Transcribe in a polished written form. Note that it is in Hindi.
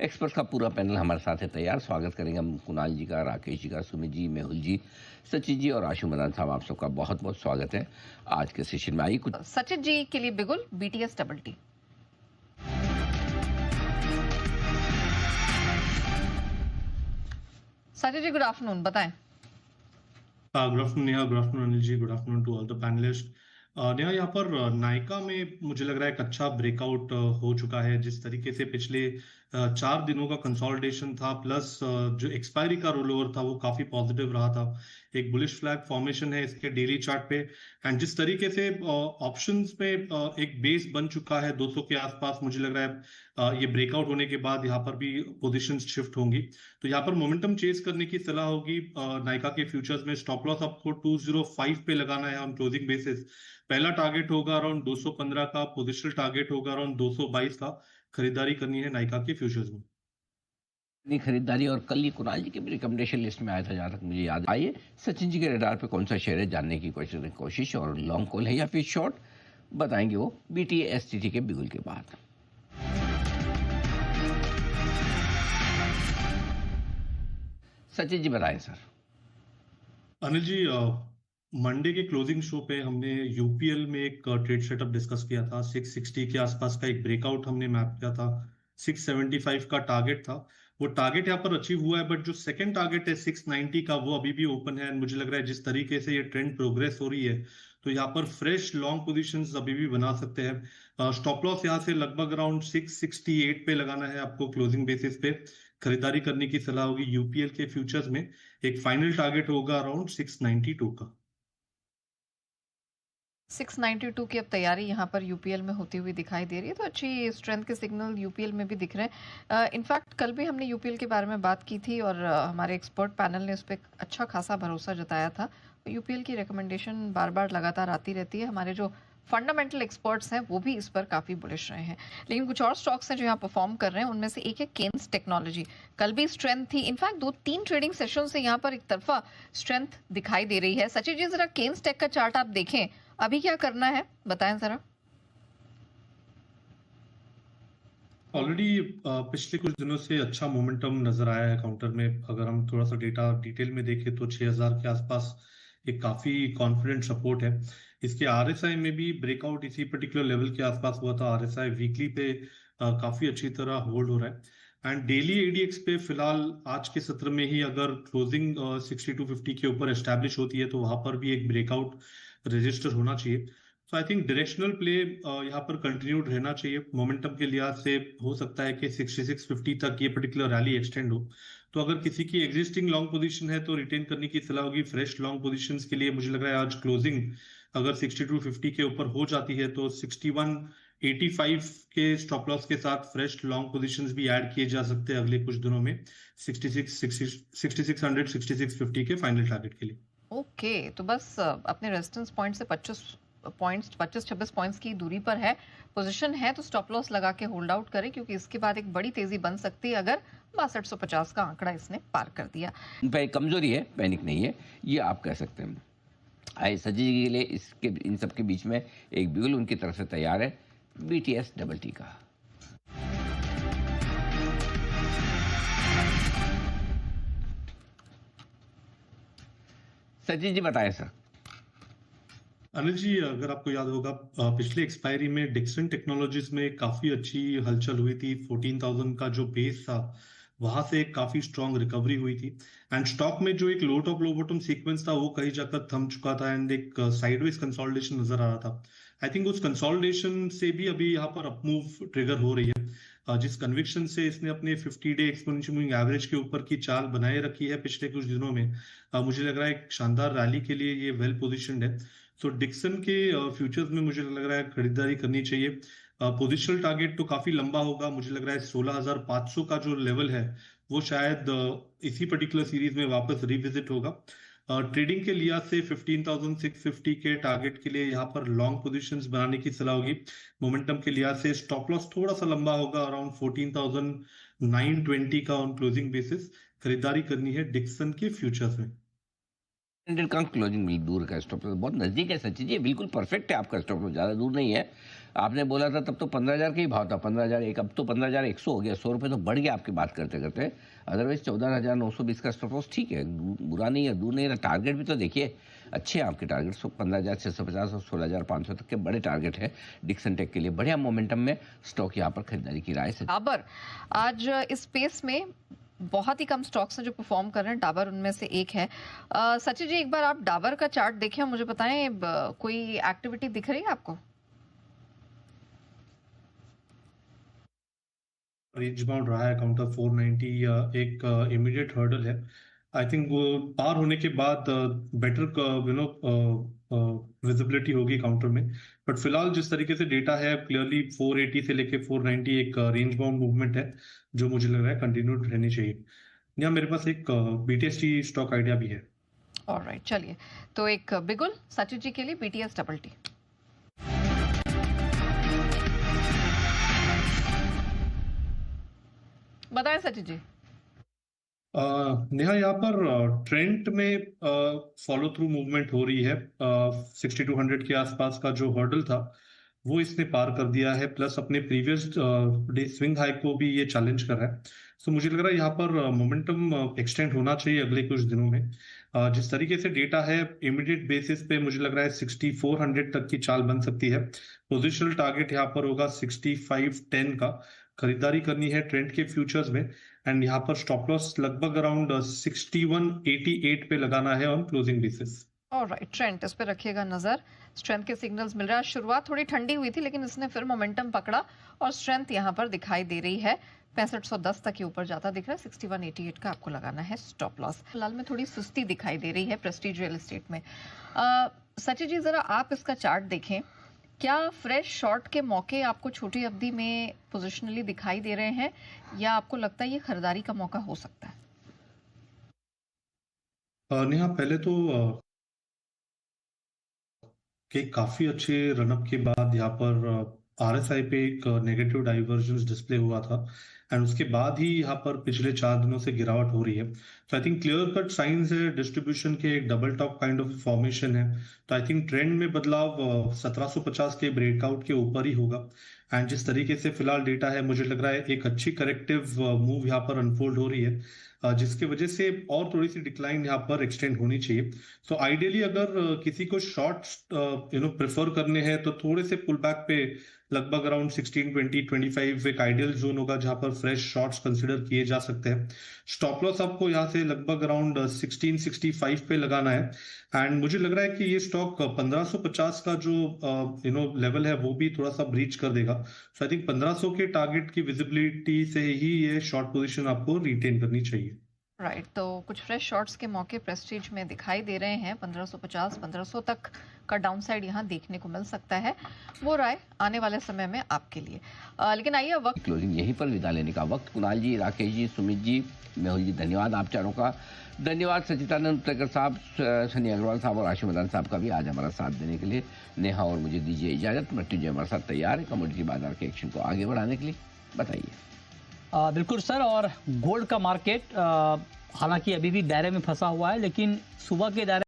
एक्सपर्ट्स का पूरा पैनल हमारे साथ है तैयार। स्वागत करेंगे हम कुणाल जी का, राकेश जी का, सुमित जी, मेहुल जी, सचिन जी और आशु मदान साहब। आप सबका बहुत बहुत स्वागत है आज के सेशन में। आइए कुछ सचिन जी के लिए बिगुल BTS double T. Sachin ji good afternoon, बताएं। Good afternoon Neha, good afternoon Anil ji, good afternoon to all the panelist. Neha, यहाँ पर नायका में मुझे लग रहा है एक अच्छा ब्रेकआउट हो चुका है। जिस तरीके से पिछले 4 दिनों का कंसोलिडेशन था, प्लस जो एक्सपायरी का रोल ओवर था वो काफी पॉजिटिव रहा था। एक बुलिश फ्लैग फॉर्मेशन है इसके डेली चार्ट पे, एंड जिस तरीके से ऑप्शंस में एक बेस बन चुका है 200 के आसपास, मुझे लग रहा है ये ब्रेकआउट होने के बाद यहाँ पर भी पोजीशंस शिफ्ट होंगी। तो यहाँ पर मोमेंटम चेज करने की सलाह होगी। नायका के फ्यूचर्स में स्टॉप लॉस आपको 205 पे लगाना है ऑन क्लोजिंग बेसिस। पहला टारगेट होगा अराउंड 215 का, पोजिशनल टारगेट होगा अराउंड 222 का। खरीदारी करनी है नायका के फ्यूचर्स में। अपनी खरीदारी, और कल ये कुणाल जी के भी रिकमेंडेशन लिस्ट में आया था जहाँ तक मुझे याद। आइए सचिन जी के रडार पे कौन सा शेयर है जानने की कोशिश, और लॉन्ग कॉल है या फिर शॉर्ट, बताएंगे वो BTSTT के बिगुल के बाद। सचिन जी बताएं सर। अनिल जी, मंडे के क्लोजिंग शो पे हमने यूपीएल में एक ट्रेड सेटअप डिस्कस किया था। 660 के आसपास का एक ब्रेकआउट हमने मैप किया था। 675 का टारगेट था, वो टारगेट यहाँ पर अचीव हुआ है, बट जो सेकंड टारगेट है 690 का वो अभी भी ओपन है। मुझे लग रहा है जिस तरीके से ये ट्रेंड प्रोग्रेस हो रही है तो यहाँ पर फ्रेश लॉन्ग पोजीशंस अभी भी बना सकते हैं। स्टॉप लॉस यहाँ से लगभग अराउंड 668 पे लगाना है आपको क्लोजिंग बेसिस पे। खरीदारी करने की सलाह होगी यूपीएल के फ्यूचर्स में। एक फाइनल टारगेट होगा अराउंड 692 का। 692 की अब तैयारी यहाँ पर यूपीएल में होती हुई दिखाई दे रही है, तो अच्छी स्ट्रेंथ के सिग्नल यूपीएल में भी दिख रहे हैं। इनफैक्ट कल भी हमने यूपीएल के बारे में बात की थी और हमारे एक्सपर्ट पैनल ने उस पर अच्छा खासा भरोसा जताया था। यूपीएल की रिकमेंडेशन बार बार लगातार आती रहती है। हमारे जो फंडामेंटल एक्सपर्ट्स हैं वो भी इस पर काफ़ी बुलिश रहे हैं। लेकिन कुछ और स्टॉक्स हैं जो यहाँ परफॉर्म कर रहे हैं, उनमें से एक है केन्स टेक्नोलॉजी। कल भी स्ट्रेंथ थी, इनफैक्ट 2-3 ट्रेडिंग सेशन से यहाँ पर एक तरफा स्ट्रेंथ दिखाई दे रही है। सचिन जी जरा केन्स टेक का चार्ट आप देखें, अभी क्या करना है बताएं जरा। ऑलरेडी पिछले कुछ दिनों से अच्छा मोमेंटम नजर आया है काउंटर में। अगर हम थोड़ा सा डेटा डिटेल में देखें तो 6000 के आसपास एक काफी कॉन्फिडेंट सपोर्ट है। इसके RSI में भी ब्रेकआउट इसी पर्टिकुलर लेवल के आसपास हुआ था। RSI वीकली पे काफी अच्छी तरह होल्ड हो रहा है, एंड डेली ADX पे फिलहाल आज के सत्र में ही अगर क्लोजिंग 6250 के ऊपर एस्टैब्लिश होती है तो वहां पर भी एक ब्रेकआउट रजिस्टर होना चाहिए। तो आई थिंक डायरेक्शनल प्ले यहाँ पर कंटिन्यूड रहना चाहिए। मोमेंटम के लिहाज से हो सकता है कि 6650 तक ये पर्टिकुलर रैली एक्सटेंड हो। तो अगर किसी की एग्जिस्टिंग लॉन्ग पोजीशन है तो रिटेन करने की सलाह होगी। फ्रेश लॉन्ग पोजीशंस के लिए मुझे लग रहा है आज क्लोजिंग अगर 6250 के ऊपर हो जाती है तो 6185 के स्टॉप लॉस के साथ फ्रेश लॉन्ग पोजीशंस भी ऐड किए जा सकते हैं अगले कुछ दिनों में 6600 6650 के फाइनल टारगेट के लिए। ओके, तो बस अपने रेजिस्टेंस पॉइंट से 25-26 पॉइंट्स की दूरी पर है, पोजीशन है, तो स्टॉप लॉस लगा के होल्ड आउट करें, क्योंकि इसके बाद एक बड़ी तेजी बन सकती है अगर 6250 का आंकड़ा इसने पार कर दिया। कमजोरी है, पैनिक नहीं है, ये आप कह सकते हैं। आए सचिन जी के लिए इसके इन सब के बीच में एक बिगुल उनकी तरफ से तैयार है BTS डबल टी का। सचिन जी बताएं सर। अनिल जी, अगर आपको याद होगा पिछले एक्सपायरी में डिक्सन टेक्नोलॉजीज में काफी अच्छी हलचल हुई थी। 14,000 का जो बेस था वहां से एक काफी स्ट्रॉन्ग रिकवरी हुई थी, एंड स्टॉक में जो एक लो टॉप लो बॉटम सीक्वेंस था वो कहीं जाकर थम चुका था, एंड एक साइडवेज कंसोलिडेशन नजर आ रहा था। आई थिंक उस कंसोलिडेशन से भी अभी यहाँ पर अपमूव ट्रिगर हो रही है। जिस कन्विक्शन से इसने अपने 50 डे एक्सपोनेंशियल मूविंग एवरेज के ऊपर की चाल बनाए रखी है पिछले कुछ दिनों में, मुझे लग रहा है एक शानदार रैली के लिए ये वेल पोजिशनड है। तो डिक्सन के फ्यूचर्स में मुझे लग रहा है खरीदारी करनी चाहिए। पोजिशनल टारगेट तो काफी लंबा होगा, मुझे लग रहा है 16,500 का जो लेवल है वो शायद इसी पर्टिकुलर सीरीज में वापस रिविजिट होगा। ट्रेडिंग के लिहाज से 15,650 के टारगेट के लिए यहाँ पर लॉन्ग पोजीशंस बनाने की सलाह होगी। मोमेंटम के लिहाज से स्टॉप लॉस थोड़ा सा लंबा होगा अराउंड 14,920 का ऑन क्लोजिंग बेसिस। खरीदारी करनी है डिक्सन के फ्यूचर्स में। का क्लोजिंग दूर का स्टॉप लॉस बहुत नजदीक है सचिन जी, बिल्कुल परफेक्ट है आपका स्टॉप लॉस, ज्यादा दूर नहीं है। आपने बोला था तब तो 15,000 का ही भाव था, 15,001, अब तो 15,100 हो गया, 100 रुपये तो बढ़ गया आपकी बात करते करते। अदरवाइज 14,920 का स्टॉप लॉस ठीक है, बुरा नहीं है, दूर नहीं है। टारगेट भी तो देखिए अच्छे हैं आपके टारगेट, 15,650 और 16,500 तक के बड़े टारगेट है डिक्सन टेक के लिए। बढ़िया मोमेंटम में स्टॉक यहाँ पर खरीदारी की राय से। डाबर आज इस स्पेस में बहुत ही कम स्टॉक्स हैं जो परफॉर्म कर रहे हैं, डाबर उनमें से एक है। सचिन जी, एक बार आप डाबर का चार्ट देखें, मुझे बताएं कोई एक्टिविटी दिख रही है आपको? रेंज बाउंड रहा है काउंटर 490, एक इमीडिएट हर्डल है। आई थिंक वो पार होने के बाद बेटर विजिबिलिटी होगी काउंटर में। बट फिलहाल जिस तरीके से डेटा है, क्लियरली 480 से लेके 490 एक रेंज बाउंड मूवमेंट है जो मुझे लग रहा है कंटिन्यू रहनी चाहिए। यहाँ मेरे पास एक बीटीएसटी स्टॉक आइडिया भी है। ऑलराइट, चलिए तो एक बिगुल सचिन जी के लिए बीटीएस डबल टी। बताएं सचिन जी। नेहा, यहाँ पर ट्रेंड में फॉलो थ्रू मूवमेंट हो रही है। 6200 के आसपास का जो हर्डल था वो इसने पार कर दिया है, प्लस अपने प्रीवियस डे स्विंग हाई को भी ये चैलेंज कर रहा है। सो मुझे लग रहा है यहाँ पर मोमेंटम एक्सटेंड होना चाहिए अगले कुछ दिनों में। जिस तरीके से डेटा है, इमीडिएट बेसिस पे मुझे लग रहा है 6400 तक की चाल बन सकती है। पोजिशनल टारगेट यहाँ पर होगा 6510 का। खरीदारी करनी है ट्रेंड के फ्यूचर्स में, एंड यहाँ पर स्टॉप लॉस लगभग अराउंड 6188 पे लगाना है on closing basis. Alright, trend इस पे रखिएगा नजर। स्ट्रेंथ के सिग्नल्स मिल रहा है। शुरुआत थोड़ी ठंडी हुई थी लेकिन इसने फिर मोमेंटम पकड़ा और स्ट्रेंथ यहाँ पर दिखाई दे रही है। 6510 तक के ऊपर जाता दिख रहा है। 6188 का आपको लगाना है स्टॉप लॉस। फिलहाल में थोड़ी सुस्ती दिखाई दे रही है प्रेस्टीज रियल एस्टेट में। सचिन जी, जरा आप इसका चार्ट देखें, क्या फ्रेश शॉर्ट के मौके आपको छोटी अवधि में पोजिशनली दिखाई दे रहे हैं या आपको लगता है ये खरीदारी का मौका हो सकता है? नेहा, पहले तो कि काफी अच्छे रनअप के बाद यहाँ पर आरएसआई पे एक नेगेटिव डाइवर्जेंस डिस्प्ले हुआ था, एंड उसके बाद ही यहाँ पर पिछले 4 दिनों से गिरावट हो रही है। तो I think clear cut science है डिस्ट्रीब्यूशन के, एक double top kind of formation है। तो आई थिंक ट्रेंड में बदलाव 1750 के ब्रेकआउट के ऊपर ही होगा। एंड जिस तरीके से फिलहाल डेटा है, मुझे लग रहा है एक अच्छी करेक्टिव मूव यहाँ पर अनफोल्ड हो रही है, जिसकी वजह से और थोड़ी सी डिक्लाइन यहाँ पर एक्सटेंड होनी चाहिए। सो आइडियली अगर किसी को शॉर्ट प्रेफर करने हैं तो थोड़े से पुल बैक पे लगभग अराउंड 1620-25 एक आइडियल जोन होगा जहां पर फ्रेश शॉर्ट्स कंसिडर किए जा सकते हैं। स्टॉप लॉस आपको यहाँ से लगभग अराउंड 1665 पे लगाना है, एंड मुझे लग रहा है कि ये स्टॉक 1550 का जो लेवल है वो भी थोड़ा सा ब्रीच कर देगा। सो आई थिंक 1500 के टारगेट की विजिबिलिटी से ही ये शॉर्ट पोजीशन आपको रिटेन करनी चाहिए। राइट, तो कुछ फ्रेश शॉर्ट्स के मौके प्रेस्टीज में दिखाई दे रहे हैं। 1550 1500 तक का डाउनसाइड यहाँ देखने को मिल सकता है। वो राय आने वाले समय में आपके लिए। लेकिन आइए वक्त क्लोजिंग यहीं पर विदा लेने का वक्त। कुणाल जी, राकेश जी, सुमित जी, मेहुल जी, धन्यवाद आप चारों का। धन्यवाद सचिदानंद उत्तरकर साहब, सनी अग्रवाल साहब और आशु मदान साहब का भी आज हमारा साथ देने के लिए। नेहा और मुझे दीजिए इजाजत। मृत्युंजय हमारे साथ तैयार है कमोडिटी बाजार के एक्शन को आगे बढ़ाने के लिए। बताइए। बिल्कुल सर, और गोल्ड का मार्केट हालांकि अभी भी दायरे में फंसा हुआ है, लेकिन सुबह के दायरे